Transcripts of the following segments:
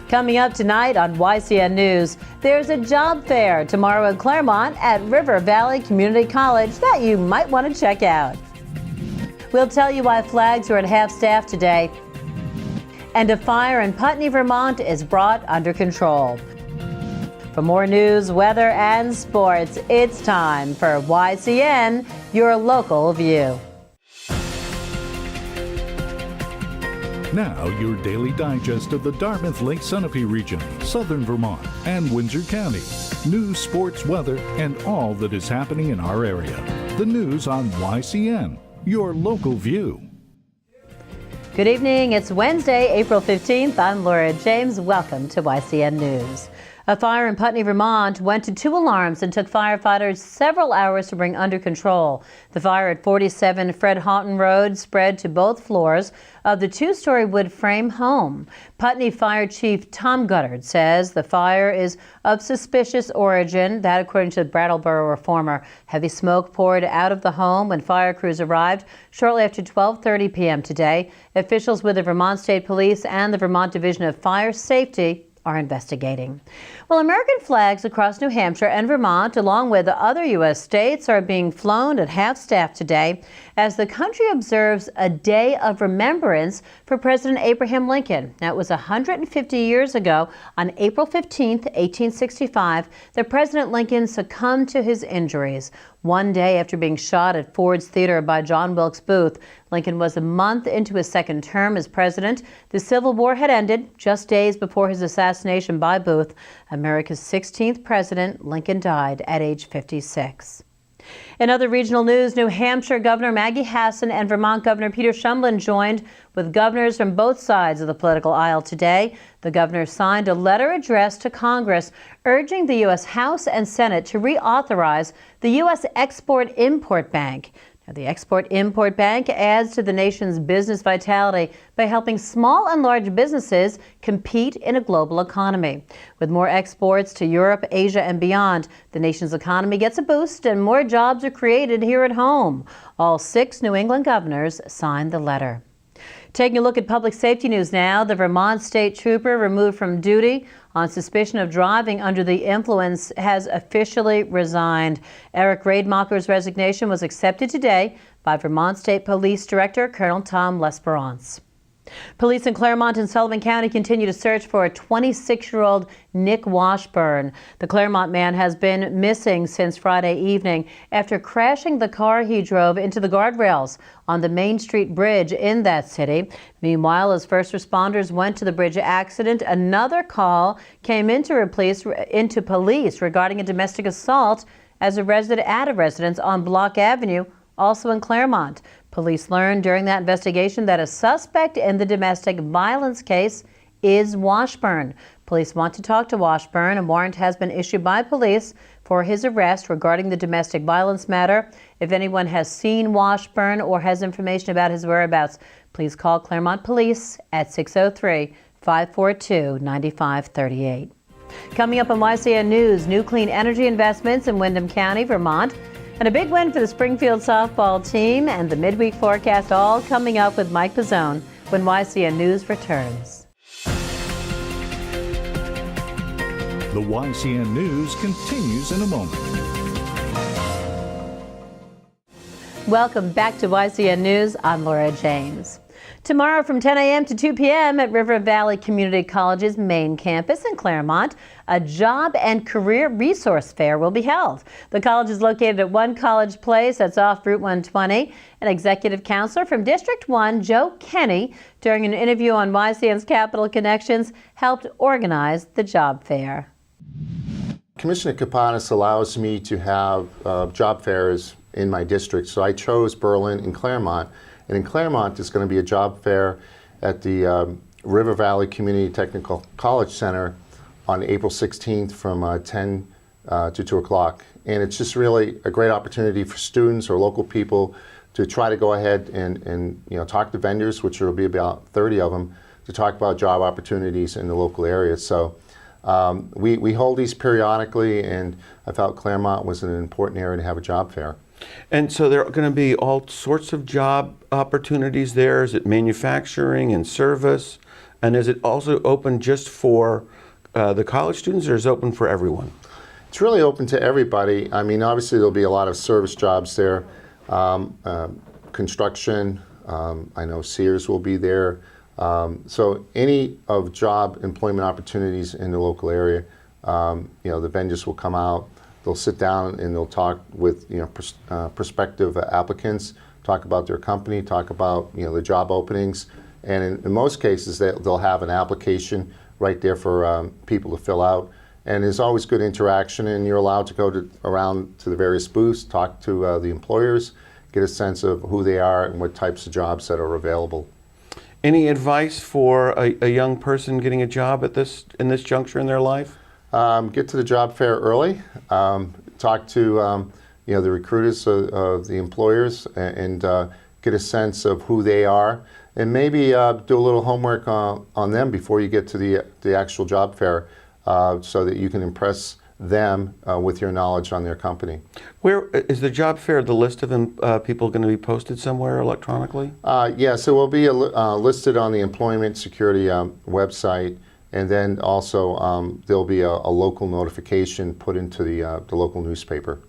Coming up tonight on YCN News, there's a job fair tomorrow in Claremont at River Valley Community College that you might want to check out. We'll tell you why flags are at half-staff today. And a fire in Putney, Vermont is brought under control. For more news, weather, and sports, it's time for YCN, your local view. Now, your daily digest of the Dartmouth Lake Sunapee region, southern Vermont, and Windsor County. News, sports, weather, and all that is happening in our area. The news on YCN, your local view. Good evening. It's Wednesday, April 15th. I'm Laura James. Welcome to YCN News. A fire in Putney, Vermont went to 2 alarms and took firefighters several hours to bring under control. The fire at 47 Fred Houghton Road spread to both floors of the 2-story wood frame home. Putney Fire Chief Tom Goddard says the fire is of suspicious origin. That, according to the Brattleboro Reformer. Heavy smoke poured out of the home when fire crews arrived shortly after 12:30 p.m. today. Officials with the Vermont State Police and the Vermont Division of Fire Safety are investigating. Well, American flags across New Hampshire and Vermont, along with other U.S. states, are being flown at half-staff today as the country observes a day of remembrance for President Abraham Lincoln. Now, it was 150 years ago, on April 15, 1865, that President Lincoln succumbed to his injuries. One day after being shot at Ford's Theater by John Wilkes Booth, Lincoln was a month into his second term as president. The Civil War had ended just days before his assassination by Booth. America's 16th president, Lincoln died at age 56. In other regional news, New Hampshire Governor Maggie Hassan and Vermont Governor Peter Shumlin joined with governors from both sides of the political aisle today. The governor signed a letter addressed to Congress urging the U.S. House and Senate to reauthorize the U.S. Export-Import Bank. Now, the Export-Import Bank adds to the nation's business vitality by helping small and large businesses compete in a global economy. With more exports to Europe, Asia, and beyond, the nation's economy gets a boost and more jobs are created here at home. All 6 New England governors signed the letter. Taking a look at public safety news now, the Vermont state trooper removed from duty on suspicion of driving under the influence has officially resigned. Eric Rademacher's resignation was accepted today by Vermont State Police Director Colonel Tom Lesperance. Police in Claremont and Sullivan County continue to search for a 26-year-old Nick Washburn. The Claremont man has been missing since Friday evening after crashing the car he drove into the guardrails on the Main Street Bridge in that city. Meanwhile, as first responders went to the bridge accident, another call came into police regarding a domestic assault at a residence on Block Avenue, also in Claremont. Police learned during that investigation that a suspect in the domestic violence case is Washburn. Police want to talk to Washburn. A warrant has been issued by police for his arrest regarding the domestic violence matter. If anyone has seen Washburn or has information about his whereabouts, please call Claremont Police at 603-542-9538. Coming up on YCN News, new clean energy investments in Windham County, Vermont, and a big win for the Springfield softball team, and the midweek forecast, all coming up with Mike Pizzone when YCN News returns. The YCN News continues in a moment. Welcome back to YCN News. I'm Laura James. Tomorrow from 10 a.m. to 2 p.m. at River Valley Community College's main campus in Claremont, a job and career resource fair will be held. The college is located at One College Place, that's off Route 120. An executive counselor from District 1, Joe Kenny, during an interview on YCN's Capital Connections, helped organize the job fair. Commissioner Kapanis allows me to have job fairs in my district, so I chose Berlin and Claremont. And in Claremont, there's going to be a job fair at the River Valley Community Technical College Center on April 16th from 10 to 2 o'clock. And it's just really a great opportunity for students or local people to try to go ahead and talk to vendors, which there will be about 30 of them, to talk about job opportunities in the local area. So we hold these periodically, and I felt Claremont was an important area to have a job fair. And so there are going to be all sorts of job opportunities there. Is it manufacturing and service? And is it also open just for the college students, or is it open for everyone? It's really open to everybody. I mean, obviously there'll be a lot of service jobs there, construction. I know Sears will be there. So any of job employment opportunities in the local area, the vendors will come out. They'll sit down and they'll talk with prospective applicants, talk about their company, talk about the job openings, and in most cases they'll have an application right there for people to fill out. And there's always good interaction, and you're allowed to go around to the various booths, talk to the employers, get a sense of who they are and what types of jobs that are available. Any advice for a young person getting a job in this juncture in their life? Get to the job fair early. Talk to the recruiters of the employers, and get a sense of who they are, and maybe do a little homework on them before you get to the actual job fair, so that you can impress them with your knowledge on their company. Where is the job fair? The list of people going to be posted somewhere electronically? Yeah, so it will be listed on the Employment Security website, and then also there'll be a local notification put into the local newspaper.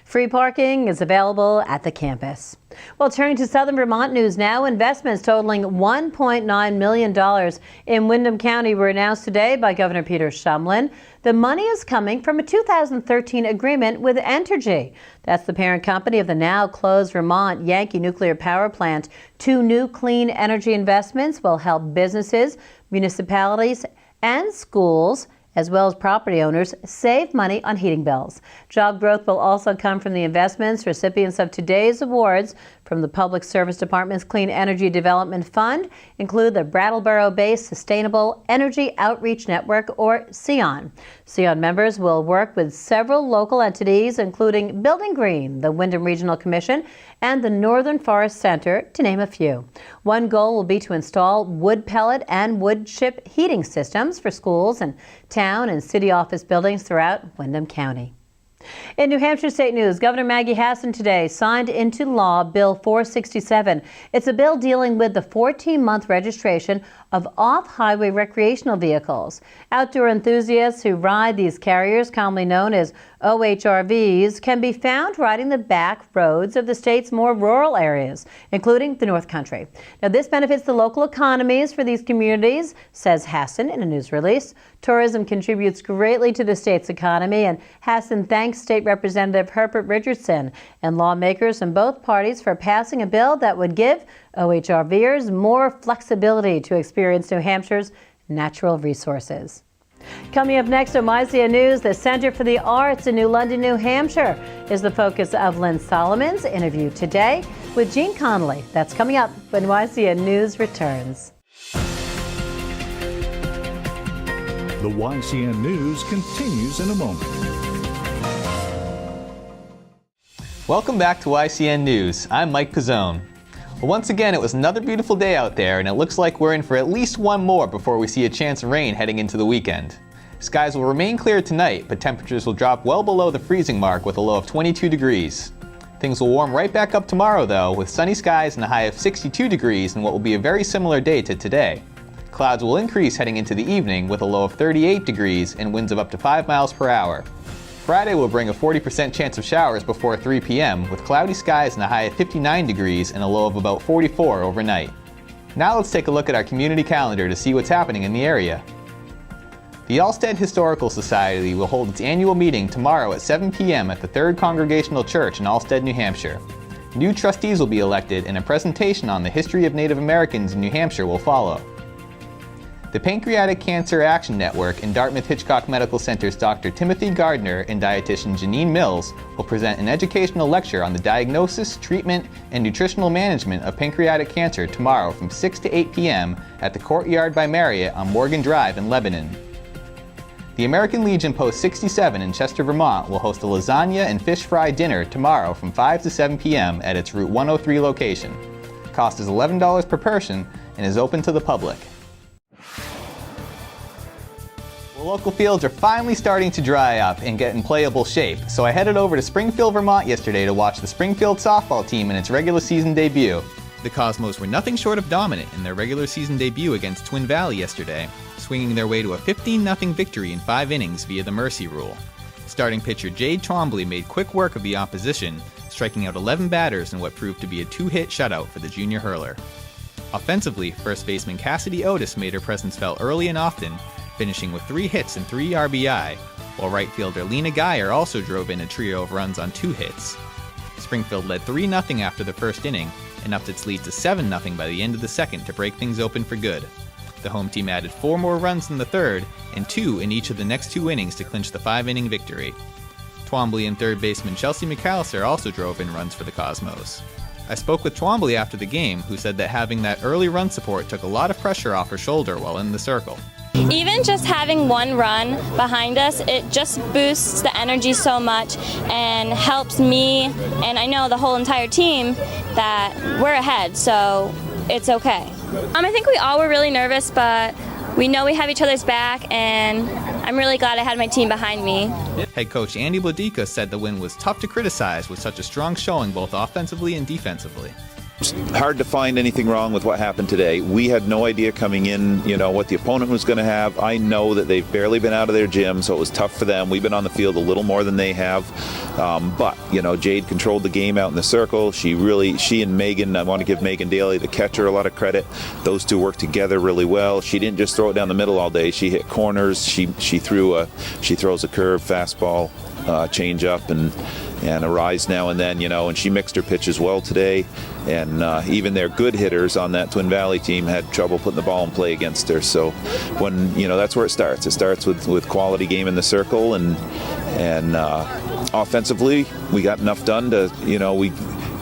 Free parking is available at the campus. Well, turning to Southern Vermont news now, investments totaling $1.9 million in Windham County were announced today by Governor Peter Shumlin. The money is coming from a 2013 agreement with Entergy. That's the parent company of the now closed Vermont Yankee nuclear power plant. 2 new clean energy investments will help businesses, municipalities, and schools, as well as property owners, save money on heating bills. Job growth will also come from the investments. Recipients of today's awards from the Public Service Department's Clean Energy Development Fund include the Brattleboro-based Sustainable Energy Outreach Network, or SEON. SEON members will work with several local entities, including Building Green, the Windham Regional Commission, and the Northern Forest Center, to name a few. One goal will be to install wood pellet and wood chip heating systems for schools and town and city office buildings throughout Windham County. In New Hampshire state news, Governor Maggie Hassan today signed into law Bill 467. It's a bill dealing with the 14-month registration of off-highway recreational vehicles. Outdoor enthusiasts who ride these carriers, commonly known as OHRVs, can be found riding the back roads of the state's more rural areas, including the North Country. Now, this benefits the local economies for these communities, says Hassan in a news release. Tourism contributes greatly to the state's economy, and Hassan thanks State Representative Herbert Richardson and lawmakers from both parties for passing a bill that would give OHRVers more flexibility to experience New Hampshire's natural resources. Coming up next on YCN News, the Center for the Arts in New London, New Hampshire is the focus of Lynn Solomon's interview today with Gene Connolly. That's coming up when YCN News returns. The YCN News continues in a moment. Welcome back to YCN News. I'm Mike Pizzone. Well, once again, it was another beautiful day out there, and it looks like we're in for at least one more before we see a chance of rain heading into the weekend. Skies will remain clear tonight, but temperatures will drop well below the freezing mark with a low of 22 degrees. Things will warm right back up tomorrow, though, with sunny skies and a high of 62 degrees in what will be a very similar day to today. Clouds will increase heading into the evening with a low of 38 degrees and winds of up to 5 miles per hour. Friday will bring a 40% chance of showers before 3 p.m. with cloudy skies and a high of 59 degrees and a low of about 44 overnight. Now let's take a look at our community calendar to see what's happening in the area. The Alstead Historical Society will hold its annual meeting tomorrow at 7 p.m. at the Third Congregational Church in Alstead, New Hampshire. New trustees will be elected and a presentation on the history of Native Americans in New Hampshire will follow. The Pancreatic Cancer Action Network and Dartmouth-Hitchcock Medical Center's Dr. Timothy Gardner and dietitian Janine Mills will present an educational lecture on the diagnosis, treatment, and nutritional management of pancreatic cancer tomorrow from 6 to 8 p.m. at the Courtyard by Marriott on Morgan Drive in Lebanon. The American Legion Post 67 in Chester, Vermont will host a lasagna and fish fry dinner tomorrow from 5 to 7 p.m. at its Route 103 location. Cost is $11 per person and is open to the public. The local fields are finally starting to dry up and get in playable shape, so I headed over to Springfield, Vermont yesterday to watch the Springfield softball team in its regular season debut. The Cosmos were nothing short of dominant in their regular season debut against Twin Valley yesterday, swinging their way to a 15-0 victory in 5 innings via the mercy rule. Starting pitcher Jade Twombly made quick work of the opposition, striking out 11 batters in what proved to be a 2-hit shutout for the junior hurler. Offensively, first baseman Cassidy Otis made her presence felt early and often, finishing with 3 hits and 3 RBI, while right fielder Lena Geyer also drove in a trio of runs on 2 hits. Springfield led 3-0 after the first inning, and upped its lead to 7-0 by the end of the second to break things open for good. The home team added 4 more runs in the third, and 2 in each of the next 2 innings to clinch the 5-inning victory. Twombly and third baseman Chelsea McAllister also drove in runs for the Cosmos. I spoke with Twombly after the game, who said that having that early run support took a lot of pressure off her shoulder while in the circle. Even just having 1 run behind us, it just boosts the energy so much and helps me, and I know the whole entire team, that we're ahead, so it's okay. I think we all were really nervous, but we know we have each other's back, and I'm really glad I had my team behind me. Head coach Andy Bladica said the win was tough to criticize with such a strong showing both offensively and defensively. It's hard to find anything wrong with what happened today. We had no idea coming in, what the opponent was going to have. I know that they've barely been out of their gym, so it was tough for them. We've been on the field a little more than they have. But Jade controlled the game out in the circle. She and Megan, I want to give Megan Daly, the catcher, a lot of credit. Those two worked together really well. She didn't just throw it down the middle all day. She hit corners. She throws a curve, fastball, change up, and a rise now and then, and she mixed her pitches well today. And even their good hitters on that Twin Valley team had trouble putting the ball in play against her. So when, that's where it starts. It starts with quality game in the circle, and offensively, we got enough done to,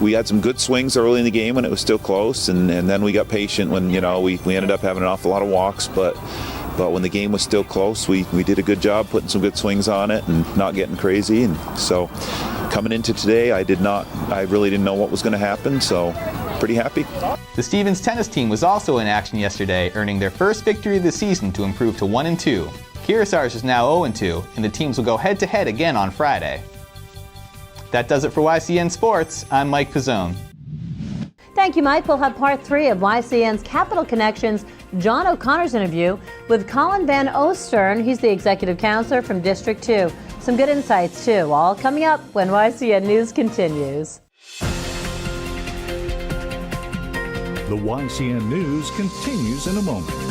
we had some good swings early in the game when it was still close, and then we got patient when, we ended up having an awful lot of walks, but when the game was still close, we did a good job putting some good swings on it and not getting crazy. And so coming into today, I really didn't know what was going to happen, so pretty happy. The Stevens tennis team was also in action yesterday, earning their first victory of the season to improve to 1-2. Kearsarge is now 0-2, and the teams will go head-to-head again on Friday. That does it for YCN Sports. I'm Mike Pizzone. Thank you, Mike. We'll have part 3 of YCN's Capital Connections John O'Connor's interview with Colin Van Ostern. He's the executive counselor from District 2. Some good insights, too, all coming up when YCN News continues. The YCN News continues in a moment.